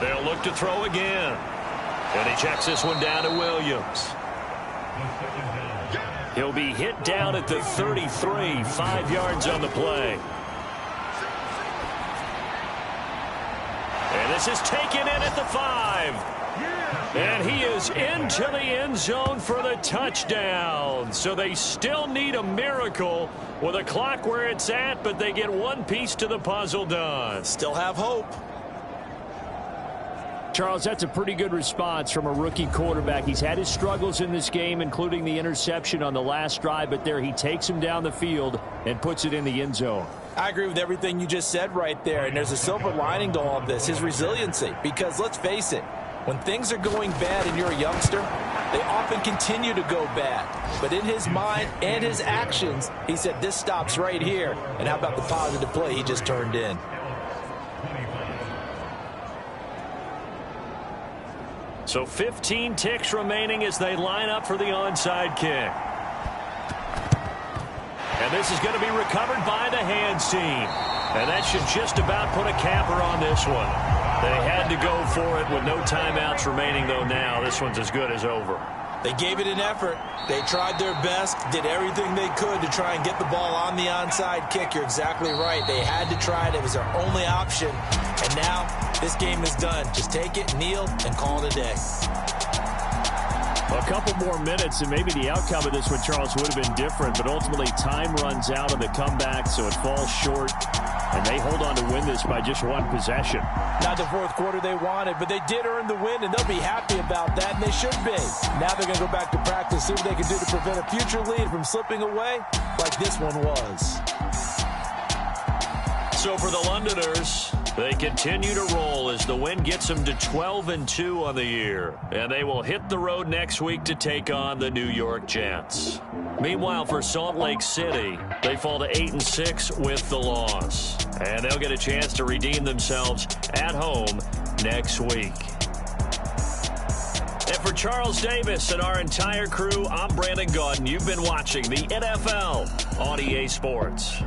They'll look to throw again. And he checks this one down to Williams. He'll be hit down at the 33, 5 yards on the play. And this is taken in at the 5. And he is into the end zone for the touchdown. So they still need a miracle with a clock where it's at, but they get one piece to the puzzle done. Still have hope. Charles, that's a pretty good response from a rookie quarterback. He's had his struggles in this game, including the interception on the last drive, but there he takes him down the field and puts it in the end zone. I agree with everything you just said right there, and there's a silver lining to all of this, his resiliency. Because let's face it, when things are going bad and you're a youngster, they often continue to go bad. But in his mind and his actions, he said, this stops right here. And how about the positive play he just turned in? So 15 ticks remaining as they line up for the onside kick. And this is going to be recovered by the hands team. And that should just about put a capper on this one. They had to go for it with no timeouts remaining, though now this one's as good as over. They gave it an effort. They tried their best, did everything they could to try and get the ball on the onside kick. You're exactly right. They had to try it. It was their only option. And now this game is done. Just take it, kneel, and call it a day. A couple more minutes, and maybe the outcome of this one, Charles, would have been different. But ultimately, time runs out on the comeback, so it falls short. And they hold on to win this by just one possession. Not the fourth quarter they wanted, but they did earn the win, and they'll be happy about that, and they should be. Now they're going to go back to practice, see what they can do to prevent a future lead from slipping away like this one was. So for the Londoners, they continue to roll as the win gets them to 12-2 on the year. And they will hit the road next week to take on the New York Jets. Meanwhile, for Salt Lake City, they fall to 8-6 with the loss. And they'll get a chance to redeem themselves at home next week. And for Charles Davis and our entire crew, I'm Brandon Gaudin. You've been watching the NFL on EA Sports.